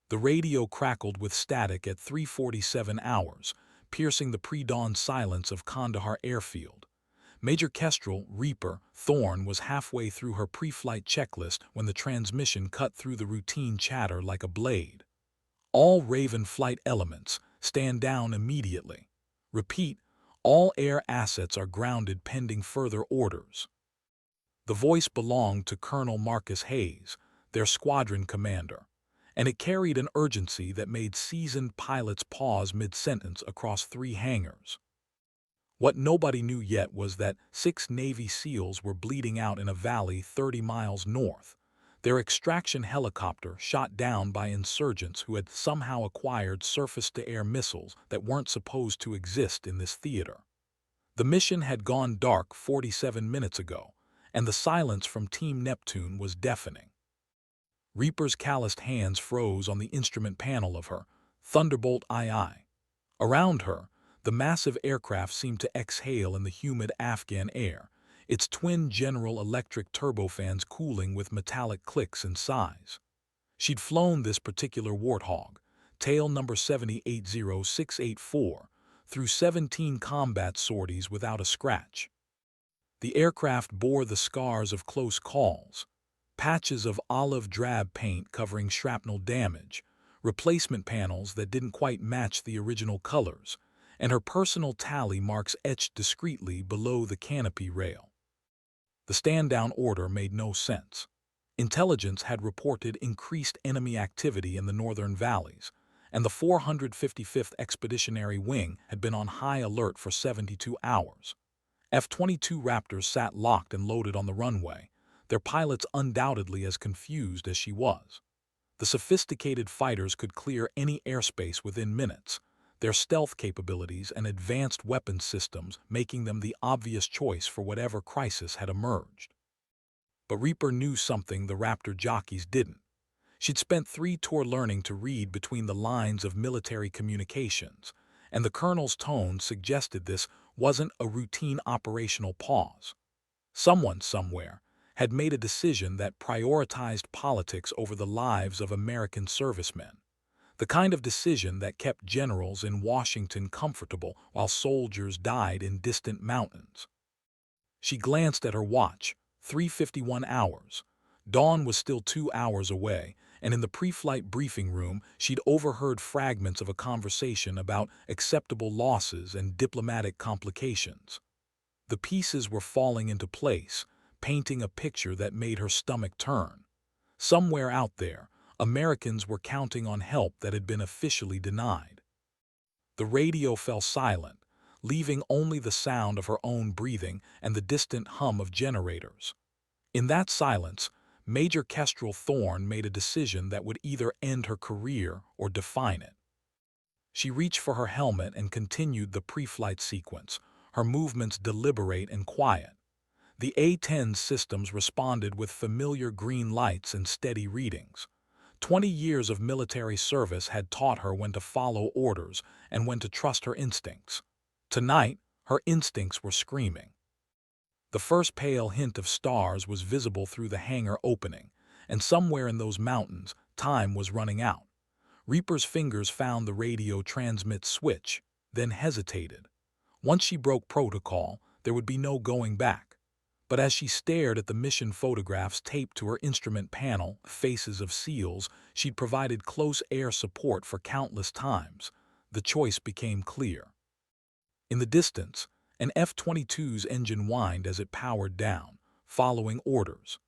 The radio crackled with static at 3:47 hours, piercing the pre-dawn silence of Kandahar airfield. Major Kestrel, Reaper, Thorne was halfway through her pre-flight checklist when the transmission cut through the routine chatter like a blade. All Raven flight elements, stand down immediately. Repeat, all air assets are grounded pending further orders. The voice belonged to Colonel Marcus Hayes, their squadron commander, and it carried an urgency that made seasoned pilots pause mid-sentence across 3 hangars. What nobody knew yet was that 6 Navy SEALs were bleeding out in a valley 30 miles north, their extraction helicopter shot down by insurgents who had somehow acquired surface-to-air missiles that weren't supposed to exist in this theater. The mission had gone dark 47 minutes ago, and the silence from Team Neptune was deafening. Reaper's calloused hands froze on the instrument panel of her Thunderbolt II. Around her, the massive aircraft seemed to exhale in the humid Afghan air, its twin General Electric turbofans cooling with metallic clicks and sighs. She'd flown this particular Warthog, tail number 780684, through 17 combat sorties without a scratch. The aircraft bore the scars of close calls, patches of olive drab paint covering shrapnel damage, replacement panels that didn't quite match the original colors, and her personal tally marks etched discreetly below the canopy rail. The stand-down order made no sense. Intelligence had reported increased enemy activity in the northern valleys, and the 455th Expeditionary Wing had been on high alert for 72 hours. F-22 Raptors sat locked and loaded on the runway, their pilots undoubtedly as confused as she was. The sophisticated fighters could clear any airspace within minutes, their stealth capabilities and advanced weapons systems making them the obvious choice for whatever crisis had emerged. But Reaper knew something the Raptor jockeys didn't. She'd spent 3 tours learning to read between the lines of military communications, and the colonel's tone suggested this wasn't a routine operational pause. Someone, somewhere, had made a decision that prioritized politics over the lives of American servicemen. The kind of decision that kept generals in Washington comfortable while soldiers died in distant mountains. She glanced at her watch, 3:51 hours. Dawn was still 2 hours away, and in the pre-flight briefing room she'd overheard fragments of a conversation about acceptable losses and diplomatic complications. The pieces were falling into place, painting a picture that made her stomach turn. Somewhere out there, Americans were counting on help that had been officially denied. The radio fell silent, leaving only the sound of her own breathing and the distant hum of generators. In that silence, Major Kestrel Thorne made a decision that would either end her career or define it. She reached for her helmet and continued the pre-flight sequence, her movements deliberate and quiet. The A-10 systems responded with familiar green lights and steady readings. 20 years of military service had taught her when to follow orders and when to trust her instincts. Tonight, her instincts were screaming. The first pale hint of stars was visible through the hangar opening, and somewhere in those mountains, time was running out. Reaper's fingers found the radio transmit switch, then hesitated. Once she broke protocol, there would be no going back. But as she stared at the mission photographs taped to her instrument panel, faces of SEALs she'd provided close air support for countless times, the choice became clear. In the distance, an F-22's engine whined as it powered down, following orders.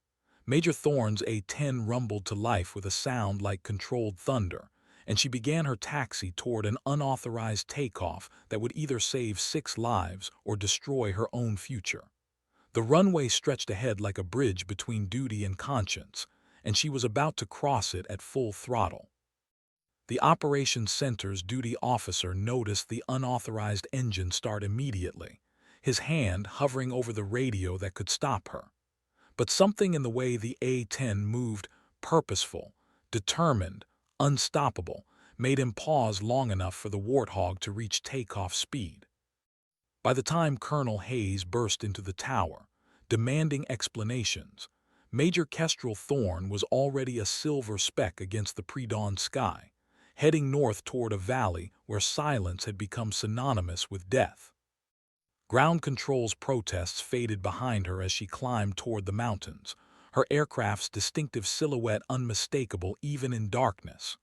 Major Thorne's A-10 rumbled to life with a sound like controlled thunder, and she began her taxi toward an unauthorized takeoff that would either save 6 lives or destroy her own future. The runway stretched ahead like a bridge between duty and conscience, and she was about to cross it at full throttle. The Operations Center's duty officer noticed the unauthorized engine start immediately, his hand hovering over the radio that could stop her. But something in the way the A-10 moved, purposeful, determined, unstoppable, made him pause long enough for the Warthog to reach takeoff speed. By the time Colonel Hayes burst into the tower, demanding explanations, Major Kestrel Thorn was already a silver speck against the pre-dawn sky, heading north toward a valley where silence had become synonymous with death. Ground control's protests faded behind her as she climbed toward the mountains, her aircraft's distinctive silhouette unmistakable even in darkness.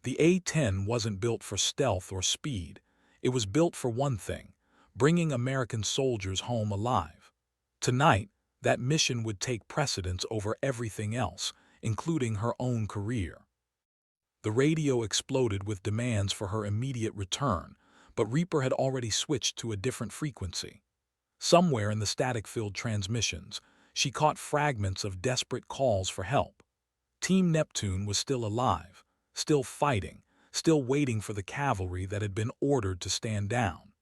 The A-10 wasn't built for stealth or speed. It was built for one thing: bringing American soldiers home alive. Tonight, that mission would take precedence over everything else, including her own career. The radio exploded with demands for her immediate return, but Reaper had already switched to a different frequency. Somewhere in the static-filled transmissions, she caught fragments of desperate calls for help. Team Neptune was still alive, still fighting, still waiting for the cavalry that had been ordered to stand down.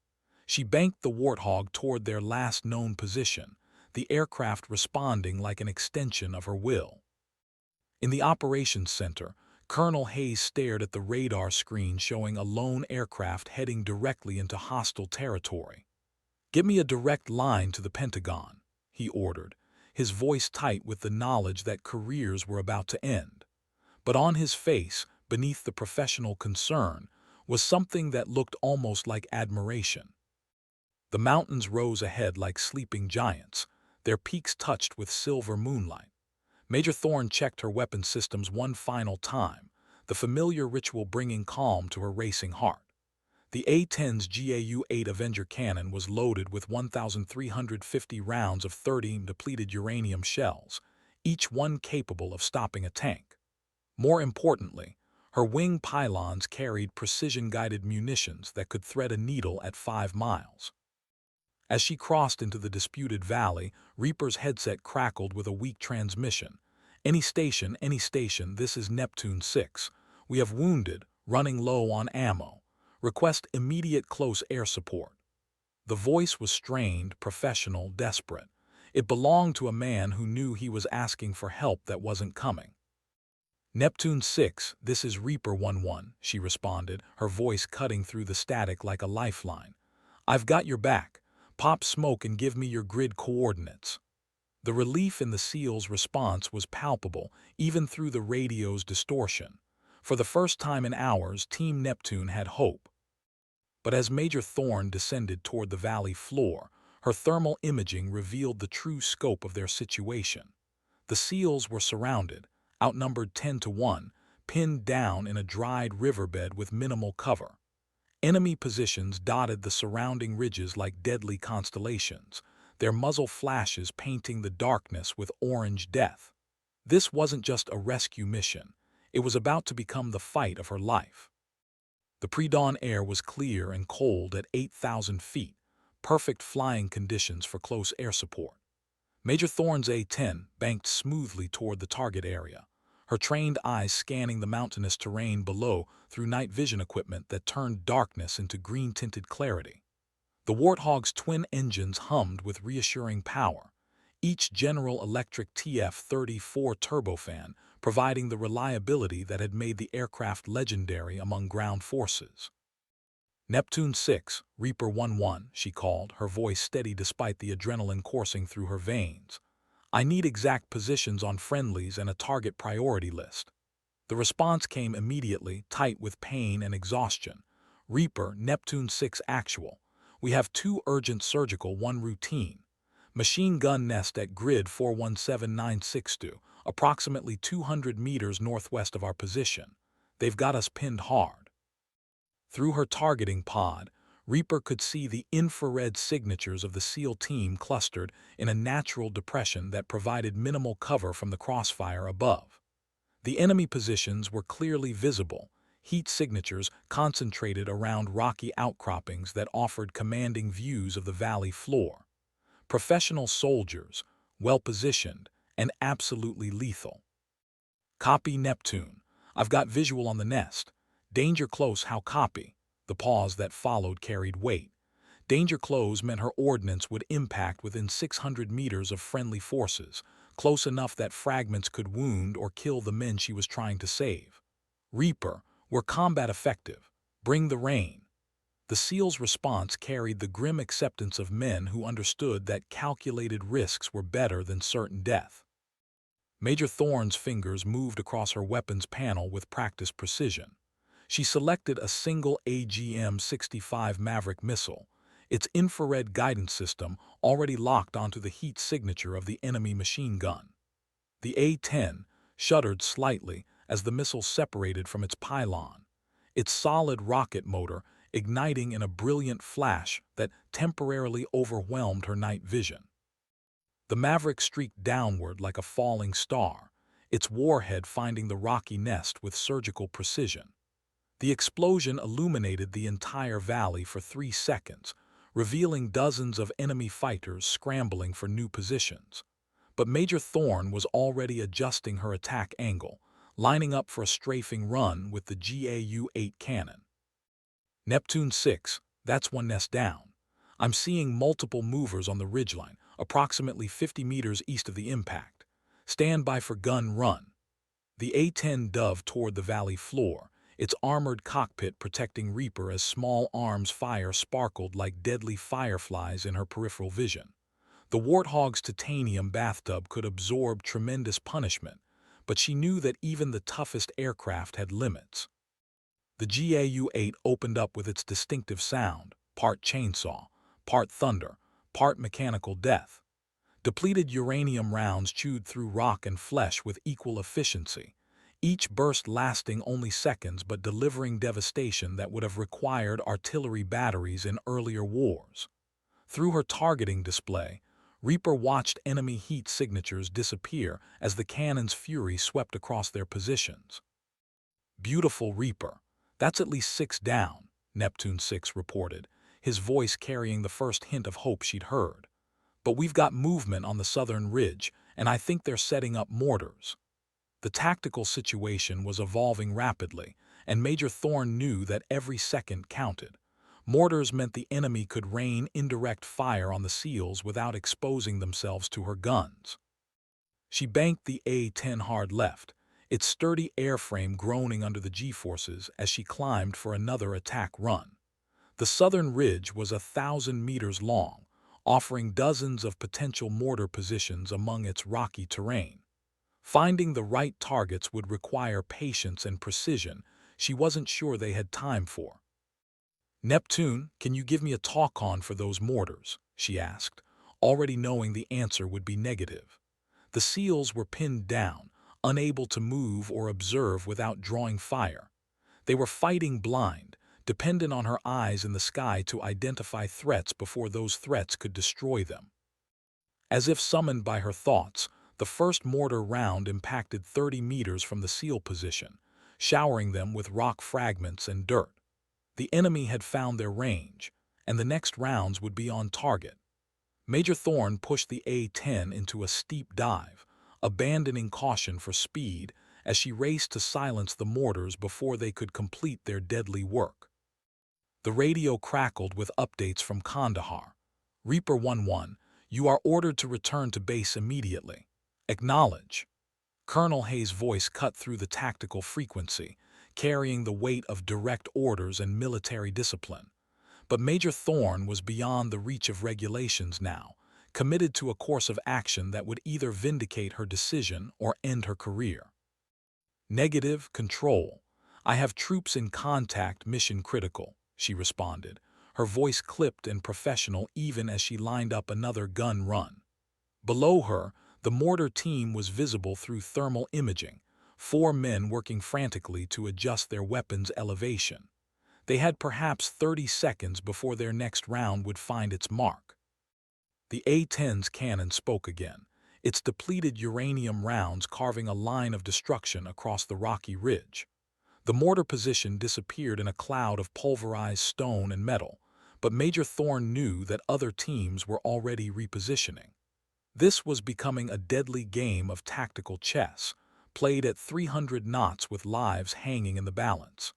She banked the Warthog toward their last known position, the aircraft responding like an extension of her will. In the operations center, Colonel Hayes stared at the radar screen showing a lone aircraft heading directly into hostile territory. "Get me a direct line to the Pentagon," he ordered, his voice tight with the knowledge that careers were about to end. But on his face, beneath the professional concern, was something that looked almost like admiration. The mountains rose ahead like sleeping giants, their peaks touched with silver moonlight. Major Thorne checked her weapon systems one final time, the familiar ritual bringing calm to her racing heart. The A-10's GAU-8 Avenger cannon was loaded with 1,350 rounds of 30 depleted uranium shells, each one capable of stopping a tank. More importantly, her wing pylons carried precision-guided munitions that could thread a needle at 5 miles. As she crossed into the disputed valley, Reaper's headset crackled with a weak transmission. Any station, this is Neptune 6. We have wounded, running low on ammo. Request immediate close air support." The voice was strained, professional, desperate. It belonged to a man who knew he was asking for help that wasn't coming. "Neptune 6, this is Reaper 1-1, she responded, her voice cutting through the static like a lifeline. "I've got your back. Pop smoke and give me your grid coordinates." The relief in the SEAL's response was palpable, even through the radio's distortion. For the first time in hours, Team Neptune had hope. But as Major Thorne descended toward the valley floor, her thermal imaging revealed the true scope of their situation. The SEALs were surrounded, outnumbered 10-1, pinned down in a dried riverbed with minimal cover. Enemy positions dotted the surrounding ridges like deadly constellations, their muzzle flashes painting the darkness with orange death. This wasn't just a rescue mission. It was about to become the fight of her life. The pre-dawn air was clear and cold at 8,000 feet, perfect flying conditions for close air support. Major Thorne's A-10 banked smoothly toward the target area, her trained eyes scanning the mountainous terrain below through night vision equipment that turned darkness into green-tinted clarity. The Warthog's twin engines hummed with reassuring power, each General Electric TF-34 turbofan providing the reliability that had made the aircraft legendary among ground forces. "Neptune 6, Reaper 1-1, she called, her voice steady despite the adrenaline coursing through her veins. "I need exact positions on friendlies and a target priority list." The response came immediately, tight with pain and exhaustion. "Reaper, Neptune 6 actual. We have 2 urgent surgical, 1 routine. Machine gun nest at grid 417962, approximately 200 meters northwest of our position. They've got us pinned hard." Through her targeting pod, Reaper could see the infrared signatures of the SEAL team clustered in a natural depression that provided minimal cover from the crossfire above. The enemy positions were clearly visible, heat signatures concentrated around rocky outcroppings that offered commanding views of the valley floor. Professional soldiers, well-positioned, and absolutely lethal. "Copy, Neptune. I've got visual on the nest. Danger close, how copy?" The pause that followed carried weight. Danger close meant her ordnance would impact within 600 meters of friendly forces, close enough that fragments could wound or kill the men she was trying to save. "Reaper, we're combat effective. Bring the rain." The SEAL's response carried the grim acceptance of men who understood that calculated risks were better than certain death. Major Thorne's fingers moved across her weapons panel with practiced precision. She selected a single AGM-65 Maverick missile, its infrared guidance system already locked onto the heat signature of the enemy machine gun. The A-10 shuddered slightly as the missile separated from its pylon, its solid rocket motor igniting in a brilliant flash that temporarily overwhelmed her night vision. The Maverick streaked downward like a falling star, its warhead finding the rocky nest with surgical precision. The explosion illuminated the entire valley for 3 seconds, revealing dozens of enemy fighters scrambling for new positions. But Major Thorne was already adjusting her attack angle, lining up for a strafing run with the GAU-8 cannon. Neptune 6, that's one nest down. I'm seeing multiple movers on the ridgeline, approximately 50 meters east of the impact. Stand by for gun run. The A-10 dove toward the valley floor, its armored cockpit protecting Reaper as small arms fire sparkled like deadly fireflies in her peripheral vision. The Warthog's titanium bathtub could absorb tremendous punishment, but she knew that even the toughest aircraft had limits. The GAU-8 opened up with its distinctive sound, part chainsaw, part thunder, part mechanical death. Depleted uranium rounds chewed through rock and flesh with equal efficiency, each burst lasting only seconds but delivering devastation that would have required artillery batteries in earlier wars. Through her targeting display, Reaper watched enemy heat signatures disappear as the cannon's fury swept across their positions. Beautiful Reaper. That's at least 6 down, Neptune 6 reported, his voice carrying the first hint of hope she'd heard. But we've got movement on the southern ridge, and I think they're setting up mortars. The tactical situation was evolving rapidly, and Major Thorne knew that every second counted. Mortars meant the enemy could rain indirect fire on the SEALs without exposing themselves to her guns. She banked the A-10 hard left, its sturdy airframe groaning under the G-forces as she climbed for another attack run. The southern ridge was 1,000 meters long, offering dozens of potential mortar positions among its rocky terrain. Finding the right targets would require patience and precision she wasn't sure they had time for. "Neptune, can you give me a talk-on for those mortars?" she asked, already knowing the answer would be negative. The SEALs were pinned down, unable to move or observe without drawing fire. They were fighting blind, dependent on her eyes in the sky to identify threats before those threats could destroy them. As if summoned by her thoughts, the first mortar round impacted 30 meters from the SEAL position, showering them with rock fragments and dirt. The enemy had found their range, and the next rounds would be on target. Major Thorne pushed the A-10 into a steep dive, abandoning caution for speed as she raced to silence the mortars before they could complete their deadly work. The radio crackled with updates from Kandahar. "Reaper 1-1, you are ordered to return to base immediately. Acknowledge." Colonel Hayes' voice cut through the tactical frequency, carrying the weight of direct orders and military discipline. But Major Thorne was beyond the reach of regulations now, committed to a course of action that would either vindicate her decision or end her career. "Negative, Control. I have troops in contact, mission critical," she responded, her voice clipped and professional even as she lined up another gun run. Below her, the mortar team was visible through thermal imaging, 4 men working frantically to adjust their weapons' elevation. They had perhaps 30 seconds before their next round would find its mark. The A-10's cannon spoke again, its depleted uranium rounds carving a line of destruction across the rocky ridge. The mortar position disappeared in a cloud of pulverized stone and metal, but Major Thorne knew that other teams were already repositioning. This was becoming a deadly game of tactical chess, played at 300 knots with lives hanging in the balance.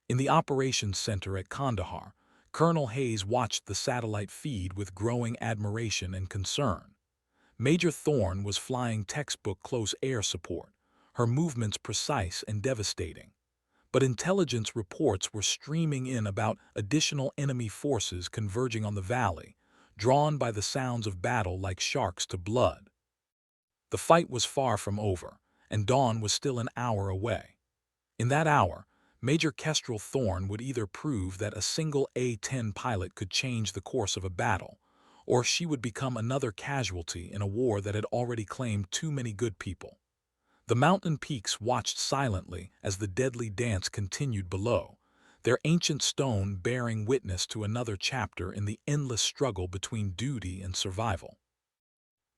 In the operations center at Kandahar, Colonel Hayes watched the satellite feed with growing admiration and concern. Major Thorne was flying textbook close air support, her movements precise and devastating. But intelligence reports were streaming in about additional enemy forces converging on the valley, drawn by the sounds of battle like sharks to blood. The fight was far from over, and dawn was still an hour away. In that hour, Major Kestrel Thorne would either prove that a single A-10 pilot could change the course of a battle, or she would become another casualty in a war that had already claimed too many good people. The mountain peaks watched silently as the deadly dance continued below, their ancient stone bearing witness to another chapter in the endless struggle between duty and survival.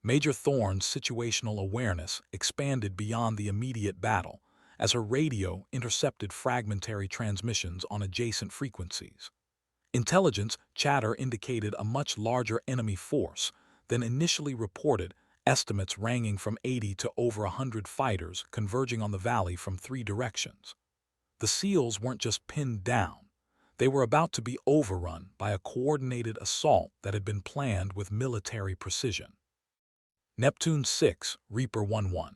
Major Thorne's situational awareness expanded beyond the immediate battle as her radio intercepted fragmentary transmissions on adjacent frequencies. Intelligence chatter indicated a much larger enemy force than initially reported, estimates ranging from 80 to over 100 fighters converging on the valley from 3 directions. The SEALs weren't just pinned down. They were about to be overrun by a coordinated assault that had been planned with military precision. Neptune 6, Reaper 1-1.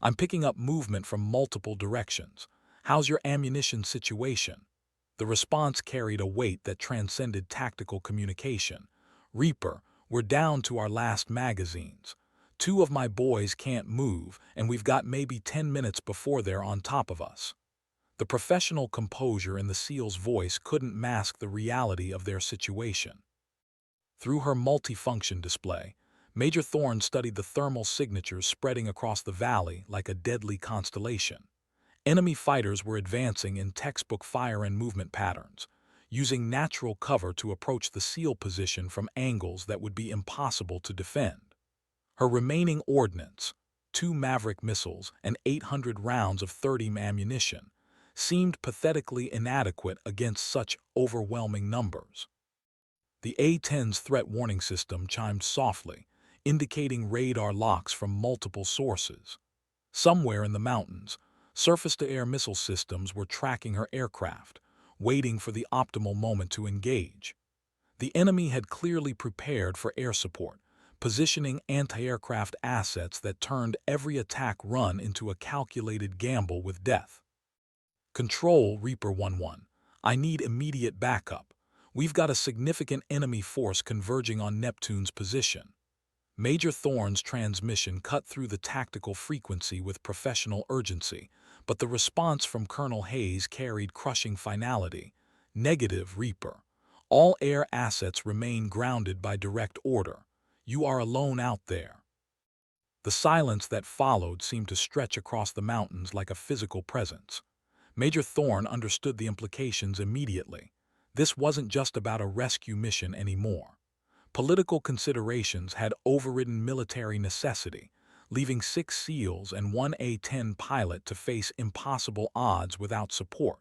I'm picking up movement from multiple directions. How's your ammunition situation? The response carried a weight that transcended tactical communication. Reaper, we're down to our last magazines. 2 of my boys can't move, and we've got maybe 10 minutes before they're on top of us. The professional composure in the SEAL's voice couldn't mask the reality of their situation. Through her multifunction display, Major Thorne studied the thermal signatures spreading across the valley like a deadly constellation. Enemy fighters were advancing in textbook fire and movement patterns, using natural cover to approach the SEAL position from angles that would be impossible to defend. Her remaining ordnance, 2 Maverick missiles and 800 rounds of 30 ammunition, seemed pathetically inadequate against such overwhelming numbers. The A-10's threat warning system chimed softly, indicating radar locks from multiple sources. Somewhere in the mountains, surface-to-air missile systems were tracking her aircraft, waiting for the optimal moment to engage. The enemy had clearly prepared for air support, positioning anti-aircraft assets that turned every attack run into a calculated gamble with death. Control, Reaper 1-1. I need immediate backup. We've got a significant enemy force converging on Neptune's position. Major Thorne's transmission cut through the tactical frequency with professional urgency, but the response from Colonel Hayes carried crushing finality. Negative, Reaper. All air assets remain grounded by direct order. You are alone out there. The silence that followed seemed to stretch across the mountains like a physical presence. Major Thorne understood the implications immediately. This wasn't just about a rescue mission anymore. Political considerations had overridden military necessity, leaving 6 SEALs and 1 A-10 pilot to face impossible odds without support.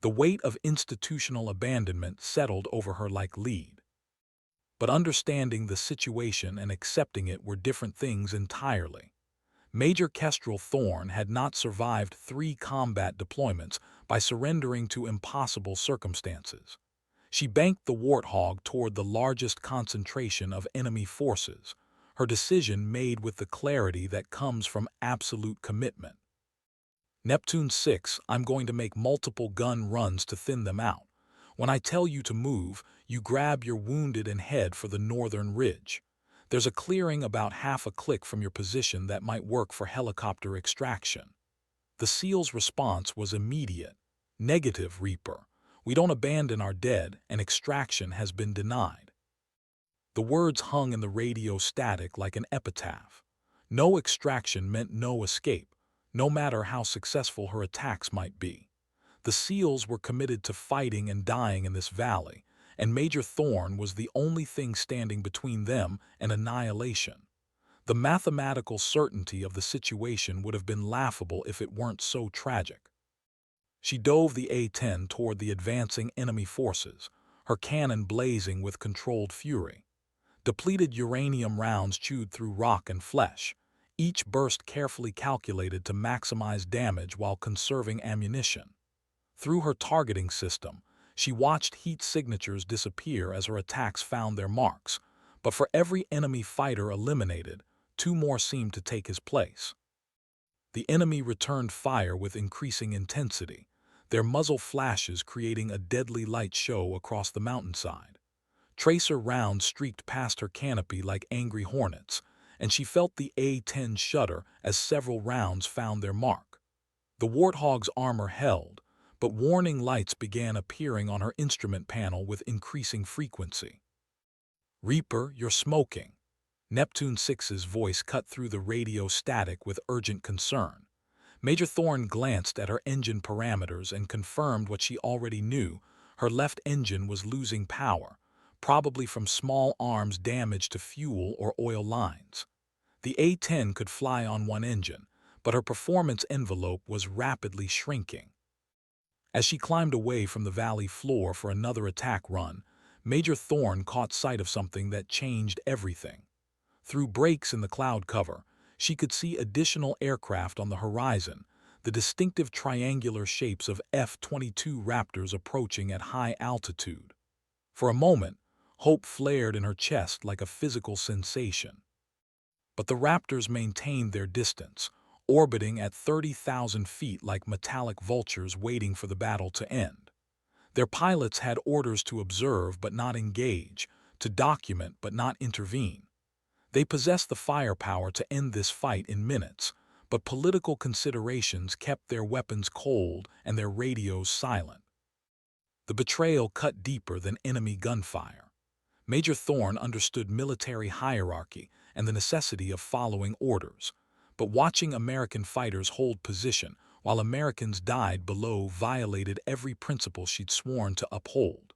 The weight of institutional abandonment settled over her like lead. But understanding the situation and accepting it were different things entirely. Major Kestrel Thorne had not survived 3 combat deployments by surrendering to impossible circumstances. She banked the Warthog toward the largest concentration of enemy forces, her decision made with the clarity that comes from absolute commitment. Neptune 6, I'm going to make multiple gun runs to thin them out. When I tell you to move, you grab your wounded and head for the northern ridge. There's a clearing about half a click from your position that might work for helicopter extraction. The SEAL's response was immediate. Negative, Reaper. We don't abandon our dead, and extraction has been denied. The words hung in the radio static like an epitaph. No extraction meant no escape, no matter how successful her attacks might be. The SEALs were committed to fighting and dying in this valley, and Major Thorne was the only thing standing between them and annihilation. The mathematical certainty of the situation would have been laughable if it weren't so tragic. She dove the A-10 toward the advancing enemy forces, her cannon blazing with controlled fury. Depleted uranium rounds chewed through rock and flesh, each burst carefully calculated to maximize damage while conserving ammunition. Through her targeting system, she watched heat signatures disappear as her attacks found their marks, but for every enemy fighter eliminated, 2 more seemed to take his place. The enemy returned fire with increasing intensity, their muzzle flashes creating a deadly light show across the mountainside. Tracer rounds streaked past her canopy like angry hornets, and she felt the A-10 shudder as several rounds found their mark. The Warthog's armor held, but warning lights began appearing on her instrument panel with increasing frequency. "Reaper, you're smoking." Neptune 6's voice cut through the radio static with urgent concern. Major Thorne glanced at her engine parameters and confirmed what she already knew. Her left engine was losing power, probably from small arms damage to fuel or oil lines. The A-10 could fly on one engine, but her performance envelope was rapidly shrinking. As she climbed away from the valley floor for another attack run, Major Thorne caught sight of something that changed everything. Through breaks in the cloud cover, she could see additional aircraft on the horizon, the distinctive triangular shapes of F-22 Raptors approaching at high altitude. For a moment, hope flared in her chest like a physical sensation. But the Raptors maintained their distance, orbiting at 30,000 feet like metallic vultures waiting for the battle to end. Their pilots had orders to observe but not engage, to document but not intervene. They possessed the firepower to end this fight in minutes, but political considerations kept their weapons cold and their radios silent. The betrayal cut deeper than enemy gunfire. Major Thorne understood military hierarchy and the necessity of following orders, but watching American fighters hold position while Americans died below violated every principle she'd sworn to uphold.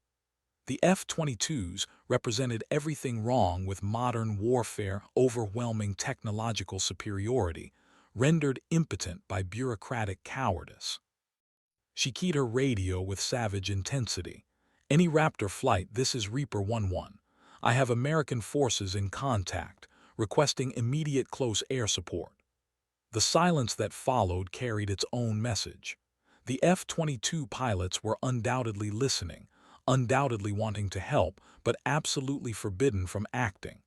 The F-22s represented everything wrong with modern warfare: overwhelming technological superiority, rendered impotent by bureaucratic cowardice. She keyed her radio with savage intensity. "Any Raptor flight, this is Reaper 11. I have American forces in contact, requesting immediate close air support." The silence that followed carried its own message. The F-22 pilots were undoubtedly listening, undoubtedly wanting to help, but absolutely forbidden from acting.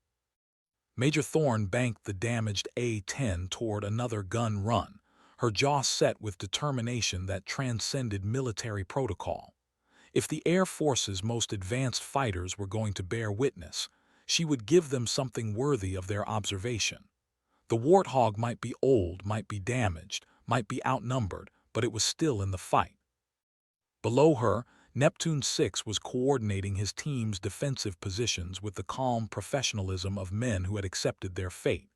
Major Thorne banked the damaged A-10 toward another gun run, her jaw set with determination that transcended military protocol. If the Air Force's most advanced fighters were going to bear witness, she would give them something worthy of their observation. The Warthog might be old, might be damaged, might be outnumbered, but it was still in the fight. Below her, Neptune 6 was coordinating his team's defensive positions with the calm professionalism of men who had accepted their fate.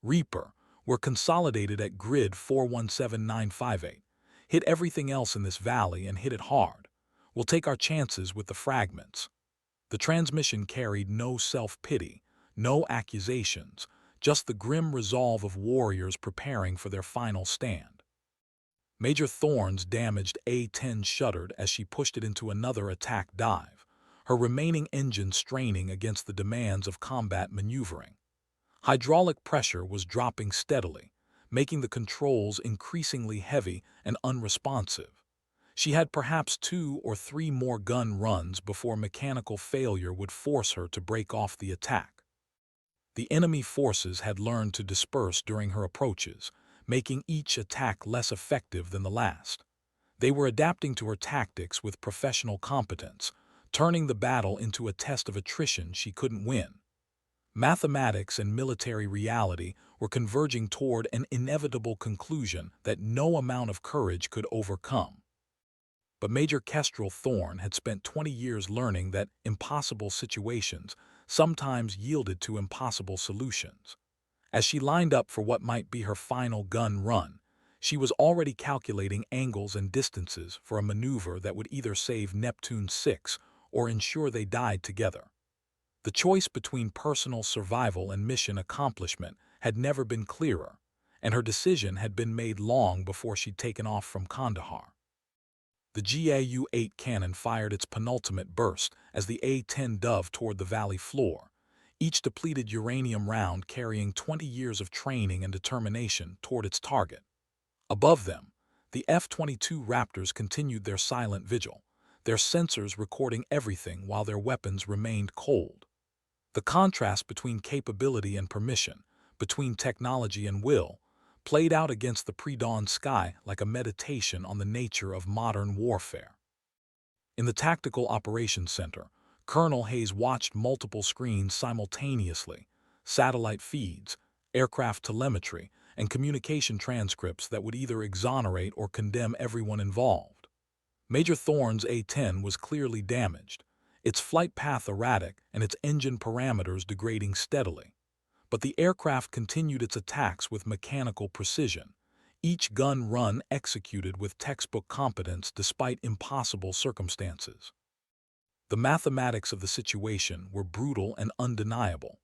"Reaper, we're consolidated at grid 417958. Hit everything else in this valley and hit it hard. We'll take our chances with the fragments." The transmission carried no self-pity, no accusations, just the grim resolve of warriors preparing for their final stand. Major Thorne's damaged A-10 shuddered as she pushed it into another attack dive, her remaining engine straining against the demands of combat maneuvering. Hydraulic pressure was dropping steadily, making the controls increasingly heavy and unresponsive. She had perhaps 2 or 3 more gun runs before mechanical failure would force her to break off the attack. The enemy forces had learned to disperse during her approaches, making each attack less effective than the last. They were adapting to her tactics with professional competence, turning the battle into a test of attrition she couldn't win. Mathematics and military reality were converging toward an inevitable conclusion that no amount of courage could overcome. But Major Kestrel Thorne had spent 20 years learning that impossible situations sometimes yielded to impossible solutions. As she lined up for what might be her final gun run, she was already calculating angles and distances for a maneuver that would either save Neptune 6 or ensure they died together. The choice between personal survival and mission accomplishment had never been clearer, and her decision had been made long before she'd taken off from Kandahar. The GAU-8 cannon fired its penultimate burst as the A-10 dove toward the valley floor, each depleted uranium round carrying 20 years of training and determination toward its target. Above them, the F-22 Raptors continued their silent vigil, their sensors recording everything while their weapons remained cold. The contrast between capability and permission, between technology and will, played out against the pre-dawn sky like a meditation on the nature of modern warfare. In the Tactical Operations Center, Colonel Hayes watched multiple screens simultaneously: satellite feeds, aircraft telemetry, and communication transcripts that would either exonerate or condemn everyone involved. Major Thorne's A-10 was clearly damaged, its flight path erratic and its engine parameters degrading steadily. But the aircraft continued its attacks with mechanical precision, each gun run executed with textbook competence despite impossible circumstances. The mathematics of the situation were brutal and undeniable.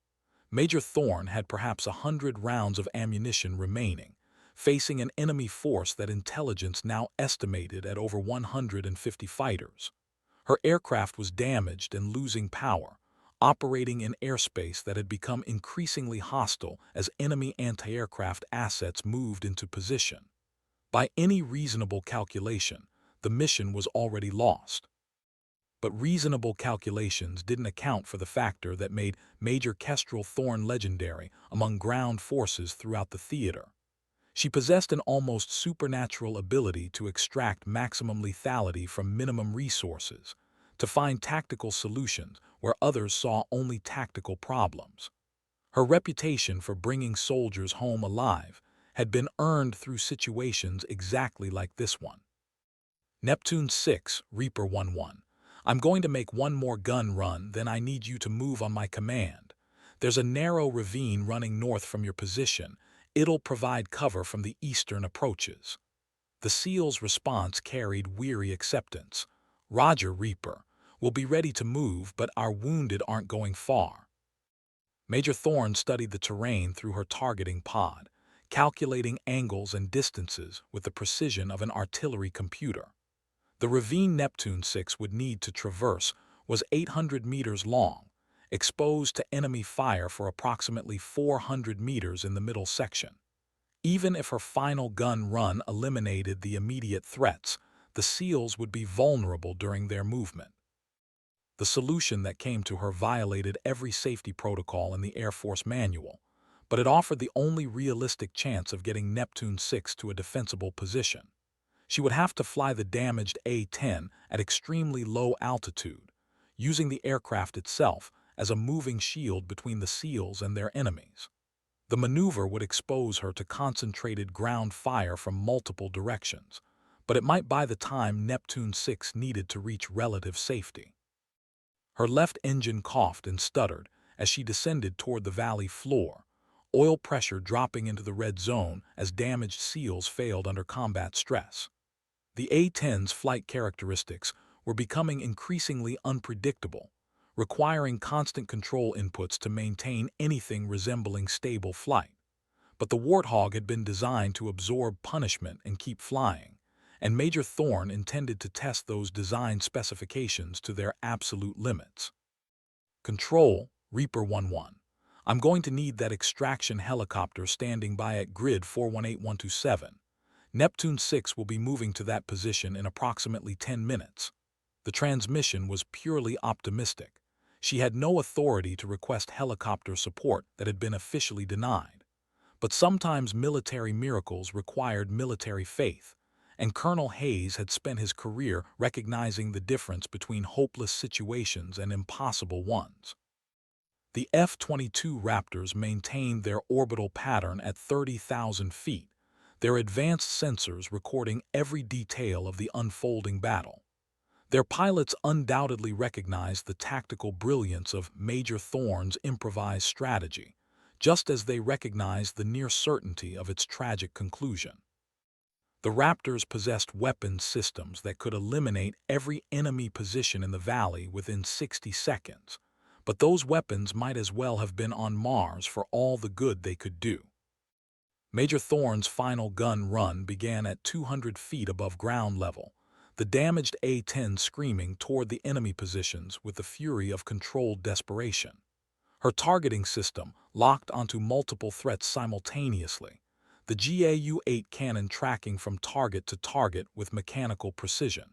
Major Thorne had perhaps 100 rounds of ammunition remaining, facing an enemy force that intelligence now estimated at over 150 fighters. Her aircraft was damaged and losing power, operating in airspace that had become increasingly hostile as enemy anti-aircraft assets moved into position. By any reasonable calculation, the mission was already lost. But reasonable calculations didn't account for the factor that made Major Kestrel Thorne legendary among ground forces throughout the theater. She possessed an almost supernatural ability to extract maximum lethality from minimum resources, to find tactical solutions where others saw only tactical problems. Her reputation for bringing soldiers home alive had been earned through situations exactly like this one. Neptune 6, Reaper 1-1. I'm going to make one more gun run, then I need you to move on my command. There's a narrow ravine running north from your position. It'll provide cover from the eastern approaches. The SEAL's response carried weary acceptance. Roger, Reaper. We'll be ready to move, but our wounded aren't going far. Major Thorne studied the terrain through her targeting pod, calculating angles and distances with the precision of an artillery computer. The ravine Neptune 6 would need to traverse was 800 meters long, exposed to enemy fire for approximately 400 meters in the middle section. Even if her final gun run eliminated the immediate threats, the SEALs would be vulnerable during their movement. The solution that came to her violated every safety protocol in the Air Force manual, but it offered the only realistic chance of getting Neptune 6 to a defensible position. She would have to fly the damaged A-10 at extremely low altitude, using the aircraft itself as a moving shield between the SEALs and their enemies. The maneuver would expose her to concentrated ground fire from multiple directions, but it might buy the time Neptune 6 needed to reach relative safety. Her left engine coughed and stuttered as she descended toward the valley floor, oil pressure dropping into the red zone as damaged SEALs failed under combat stress. The A-10's flight characteristics were becoming increasingly unpredictable, requiring constant control inputs to maintain anything resembling stable flight. But the Warthog had been designed to absorb punishment and keep flying, and Major Thorne intended to test those design specifications to their absolute limits. Control, Reaper 1-1. I'm going to need that extraction helicopter standing by at grid 418127. Neptune 6 will be moving to that position in approximately 10 minutes. The transmission was purely optimistic. She had no authority to request helicopter support that had been officially denied. But sometimes military miracles required military faith, and Colonel Hayes had spent his career recognizing the difference between hopeless situations and impossible ones. The F-22 Raptors maintained their orbital pattern at 30,000 feet, their advanced sensors recording every detail of the unfolding battle. Their pilots undoubtedly recognized the tactical brilliance of Major Thorne's improvised strategy, just as they recognized the near certainty of its tragic conclusion. The Raptors possessed weapons systems that could eliminate every enemy position in the valley within 60 seconds, but those weapons might as well have been on Mars for all the good they could do. Major Thorne's final gun run began at 200 feet above ground level, the damaged A-10 screaming toward the enemy positions with the fury of controlled desperation. Her targeting system locked onto multiple threats simultaneously, the GAU-8 cannon tracking from target to target with mechanical precision.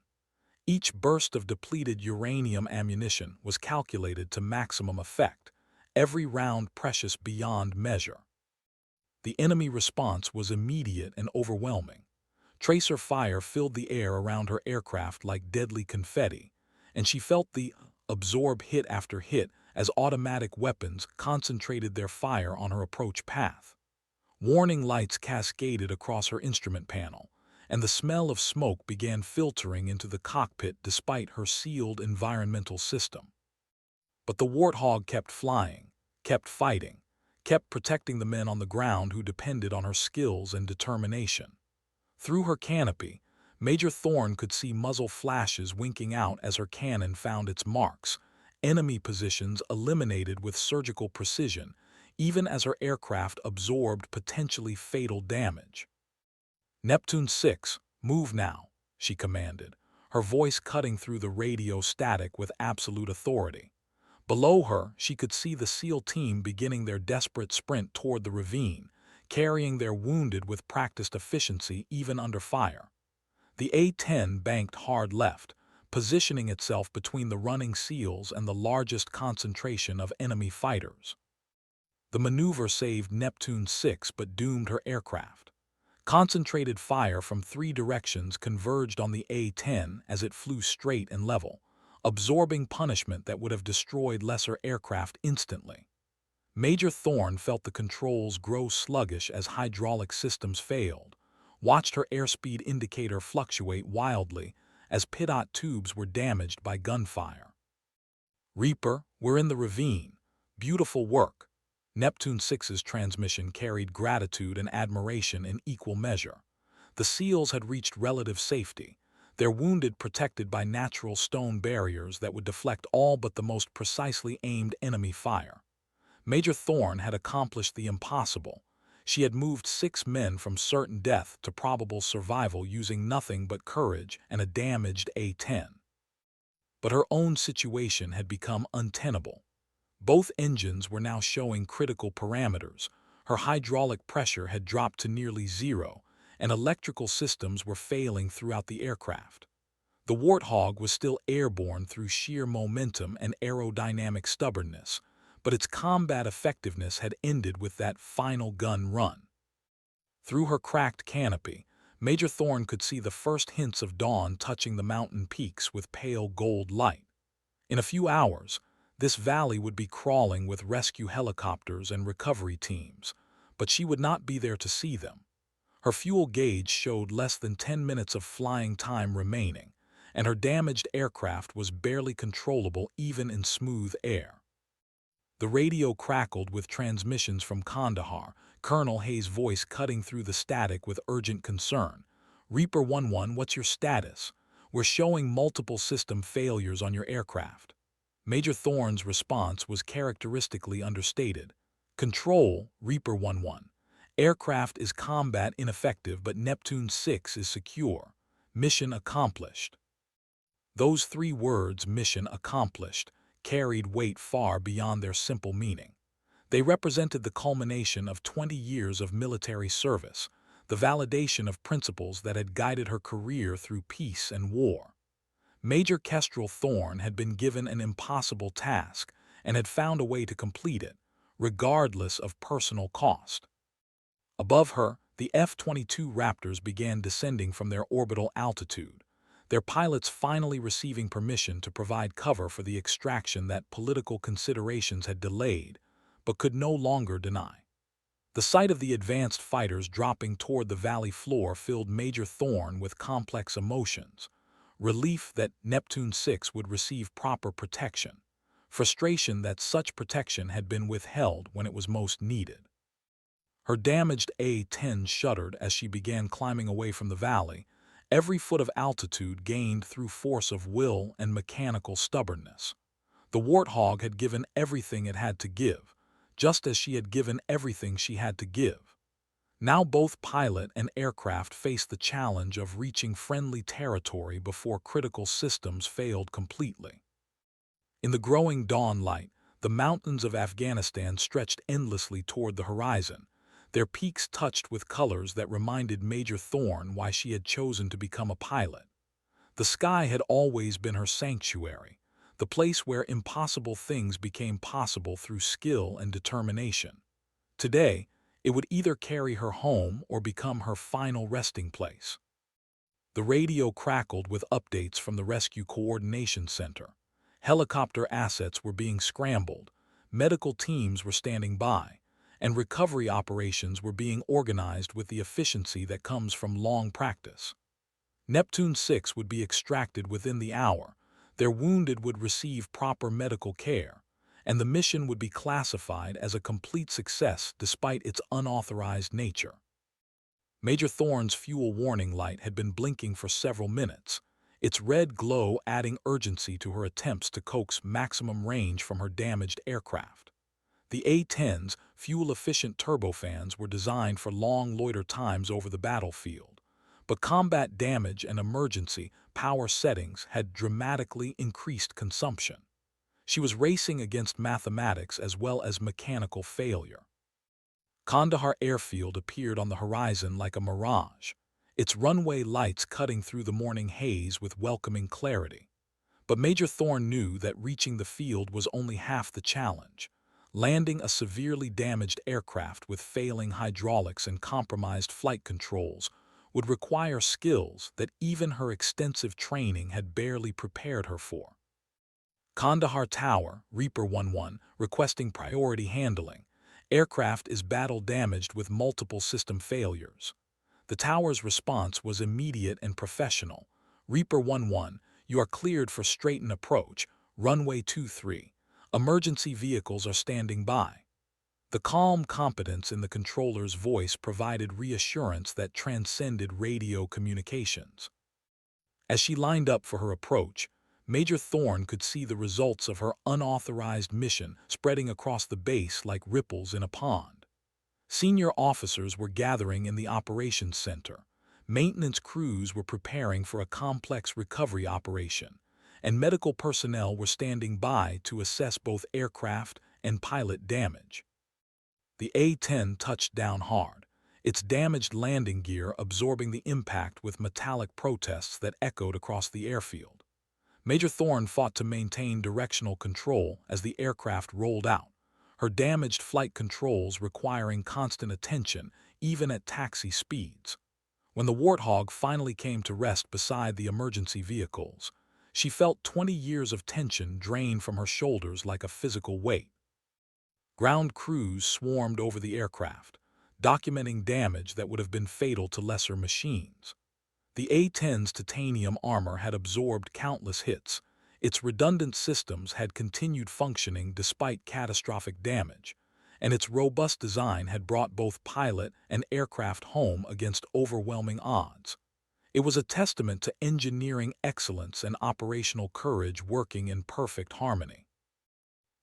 Each burst of depleted uranium ammunition was calculated to maximum effect, every round precious beyond measure. The enemy response was immediate and overwhelming. Tracer fire filled the air around her aircraft like deadly confetti, and she felt the absorb hit after hit as automatic weapons concentrated their fire on her approach path. Warning lights cascaded across her instrument panel, and the smell of smoke began filtering into the cockpit despite her sealed environmental system. But the Warthog kept flying, kept fighting, kept protecting the men on the ground who depended on her skills and determination. Through her canopy, Major Thorne could see muzzle flashes winking out as her cannon found its marks, enemy positions eliminated with surgical precision, even as her aircraft absorbed potentially fatal damage. "Neptune 6, move now," she commanded, her voice cutting through the radio static with absolute authority. Below her, she could see the SEAL team beginning their desperate sprint toward the ravine, carrying their wounded with practiced efficiency even under fire. The A-10 banked hard left, positioning itself between the running SEALs and the largest concentration of enemy fighters. The maneuver saved Neptune 6 but doomed her aircraft. Concentrated fire from 3 directions converged on the A-10 as it flew straight and level, absorbing punishment that would have destroyed lesser aircraft instantly. Major Thorne felt the controls grow sluggish as hydraulic systems failed, watched her airspeed indicator fluctuate wildly as pitot tubes were damaged by gunfire. "Reaper, we're in the ravine. Beautiful work." Neptune 6's transmission carried gratitude and admiration in equal measure. The SEALs had reached relative safety, their wounded protected by natural stone barriers that would deflect all but the most precisely aimed enemy fire. Major Thorne had accomplished the impossible. She had moved 6 men from certain death to probable survival using nothing but courage and a damaged A-10. But her own situation had become untenable. Both engines were now showing critical parameters. Her hydraulic pressure had dropped to nearly zero, and electrical systems were failing throughout the aircraft. The Warthog was still airborne through sheer momentum and aerodynamic stubbornness, but its combat effectiveness had ended with that final gun run. Through her cracked canopy, Major Thorne could see the first hints of dawn touching the mountain peaks with pale gold light. In a few hours, this valley would be crawling with rescue helicopters and recovery teams, but she would not be there to see them. Her fuel gauge showed less than 10 minutes of flying time remaining, and her damaged aircraft was barely controllable even in smooth air. The radio crackled with transmissions from Kandahar, Colonel Hayes' voice cutting through the static with urgent concern. "Reaper 11, what's your status? We're showing multiple system failures on your aircraft." Major Thorne's response was characteristically understated. "Control, Reaper 11. Aircraft is combat ineffective, but Neptune 6 is secure. Mission accomplished." Those 3 words, mission accomplished, carried weight far beyond their simple meaning. They represented the culmination of 20 years of military service, the validation of principles that had guided her career through peace and war. Major Kestrel Thorne had been given an impossible task and had found a way to complete it, regardless of personal cost. Above her, the F-22 Raptors began descending from their orbital altitude, their pilots finally receiving permission to provide cover for the extraction that political considerations had delayed, but could no longer deny. The sight of the advanced fighters dropping toward the valley floor filled Major Thorne with complex emotions: relief that Neptune 6 would receive proper protection, frustration that such protection had been withheld when it was most needed. Her damaged A-10 shuddered as she began climbing away from the valley, every foot of altitude gained through force of will and mechanical stubbornness. The Warthog had given everything it had to give, just as she had given everything she had to give. Now both pilot and aircraft faced the challenge of reaching friendly territory before critical systems failed completely. In the growing dawn light, the mountains of Afghanistan stretched endlessly toward the horizon, their peaks touched with colors that reminded Major Thorne why she had chosen to become a pilot. The sky had always been her sanctuary, the place where impossible things became possible through skill and determination. Today, it would either carry her home or become her final resting place. The radio crackled with updates from the Rescue Coordination Center. Helicopter assets were being scrambled, medical teams were standing by, and recovery operations were being organized with the efficiency that comes from long practice. Neptune 6 would be extracted within the hour, their wounded would receive proper medical care, and the mission would be classified as a complete success despite its unauthorized nature. Major Thorne's fuel warning light had been blinking for several minutes, its red glow adding urgency to her attempts to coax maximum range from her damaged aircraft. The A-10's fuel-efficient turbofans were designed for long loiter times over the battlefield, but combat damage and emergency power settings had dramatically increased consumption. She was racing against mathematics as well as mechanical failure. Kandahar Airfield appeared on the horizon like a mirage, its runway lights cutting through the morning haze with welcoming clarity. But Major Thorne knew that reaching the field was only half the challenge. Landing a severely damaged aircraft with failing hydraulics and compromised flight controls would require skills that even her extensive training had barely prepared her for. Kandahar Tower, Reaper 11, requesting priority handling. Aircraft is battle damaged with multiple system failures. The tower's response was immediate and professional. Reaper 11, you are cleared for straighten approach, runway 23. Emergency vehicles are standing by. The calm competence in the controller's voice provided reassurance that transcended radio communications. As she lined up for her approach, Major Thorne could see the results of her unauthorized mission spreading across the base like ripples in a pond. Senior officers were gathering in the operations center. Maintenance crews were preparing for a complex recovery operation, and medical personnel were standing by to assess both aircraft and pilot damage. The A-10 touched down hard, its damaged landing gear absorbing the impact with metallic protests that echoed across the airfield. Major Thorne fought to maintain directional control as the aircraft rolled out, her damaged flight controls requiring constant attention even at taxi speeds. When the Warthog finally came to rest beside the emergency vehicles, she felt 20 years of tension drain from her shoulders like a physical weight. Ground crews swarmed over the aircraft, documenting damage that would have been fatal to lesser machines. The A-10's titanium armor had absorbed countless hits. Its redundant systems had continued functioning despite catastrophic damage, and its robust design had brought both pilot and aircraft home against overwhelming odds. It was a testament to engineering excellence and operational courage working in perfect harmony.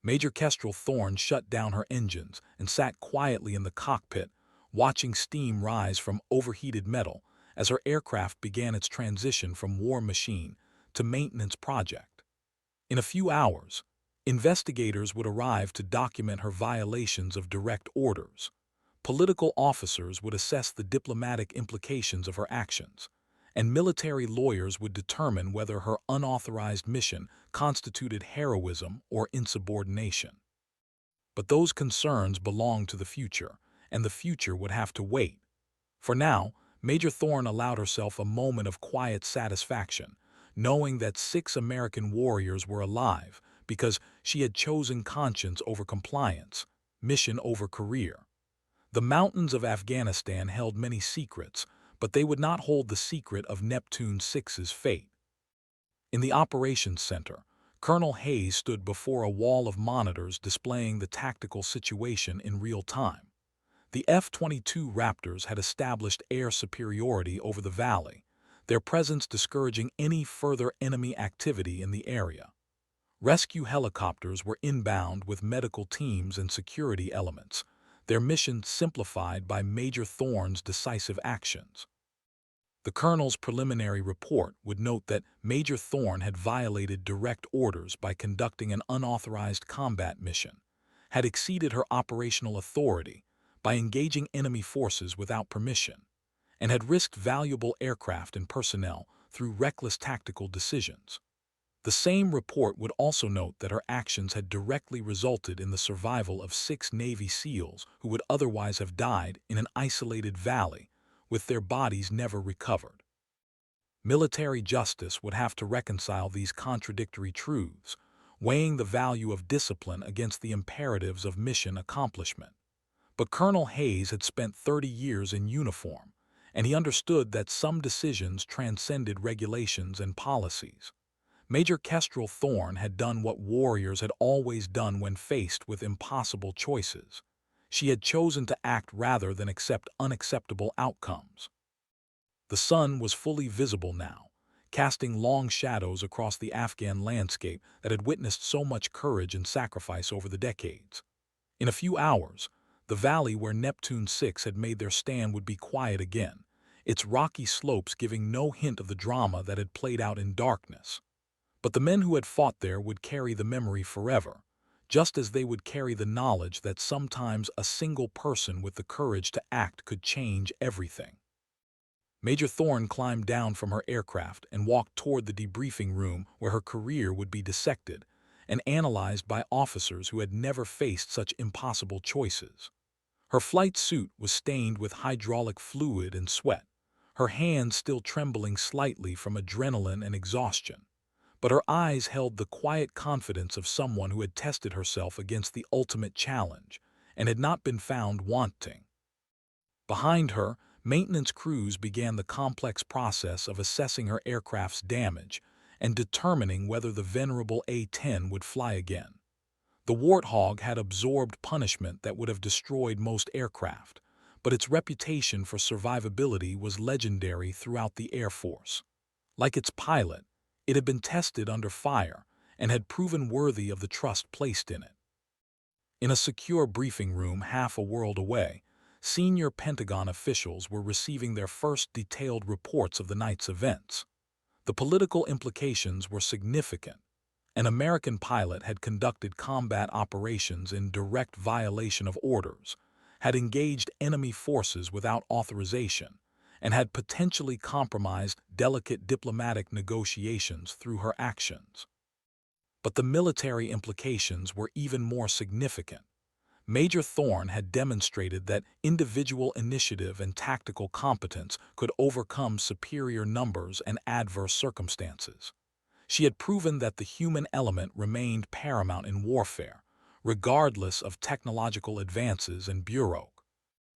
Major Kestrel Thorne shut down her engines and sat quietly in the cockpit, watching steam rise from overheated metal as her aircraft began its transition from war machine to maintenance project. In a few hours, investigators would arrive to document her violations of direct orders. Political officers would assess the diplomatic implications of her actions, and military lawyers would determine whether her unauthorized mission constituted heroism or insubordination. But those concerns belonged to the future, and the future would have to wait. For now, Major Thorne allowed herself a moment of quiet satisfaction, knowing that 6 American warriors were alive because she had chosen conscience over compliance, mission over career. The mountains of Afghanistan held many secrets, but they would not hold the secret of Neptune 6's fate. In the operations center, Colonel Hayes stood before a wall of monitors displaying the tactical situation in real time. The F-22 Raptors had established air superiority over the valley, their presence discouraging any further enemy activity in the area. Rescue helicopters were inbound with medical teams and security elements, their mission simplified by Major Thorne's decisive actions. The colonel's preliminary report would note that Major Thorne had violated direct orders by conducting an unauthorized combat mission, had exceeded her operational authority by engaging enemy forces without permission, and had risked valuable aircraft and personnel through reckless tactical decisions. The same report would also note that her actions had directly resulted in the survival of 6 Navy SEALs who would otherwise have died in an isolated valley, with their bodies never recovered. Military justice would have to reconcile these contradictory truths, weighing the value of discipline against the imperatives of mission accomplishment. But Colonel Hayes had spent 30 years in uniform, and he understood that some decisions transcended regulations and policies. Major Kestrel Thorne had done what warriors had always done when faced with impossible choices. She had chosen to act rather than accept unacceptable outcomes. The sun was fully visible now, casting long shadows across the Afghan landscape that had witnessed so much courage and sacrifice over the decades. In a few hours, the valley where Neptune 6 had made their stand would be quiet again, its rocky slopes giving no hint of the drama that had played out in darkness. But the men who had fought there would carry the memory forever, just as they would carry the knowledge that sometimes a single person with the courage to act could change everything. Major Thorne climbed down from her aircraft and walked toward the debriefing room where her career would be dissected and analyzed by officers who had never faced such impossible choices. Her flight suit was stained with hydraulic fluid and sweat, her hands still trembling slightly from adrenaline and exhaustion. But her eyes held the quiet confidence of someone who had tested herself against the ultimate challenge and had not been found wanting. Behind her, maintenance crews began the complex process of assessing her aircraft's damage and determining whether the venerable A-10 would fly again. The Warthog had absorbed punishment that would have destroyed most aircraft, but its reputation for survivability was legendary throughout the Air Force. Like its pilot, it had been tested under fire and had proven worthy of the trust placed in it. In a secure briefing room half a world away, senior Pentagon officials were receiving their first detailed reports of the night's events. The political implications were significant. An American pilot had conducted combat operations in direct violation of orders, had engaged enemy forces without authorization, and had potentially compromised delicate diplomatic negotiations through her actions. But the military implications were even more significant. Major Thorne had demonstrated that individual initiative and tactical competence could overcome superior numbers and adverse circumstances. She had proven that the human element remained paramount in warfare, regardless of technological advances and bureaucracy.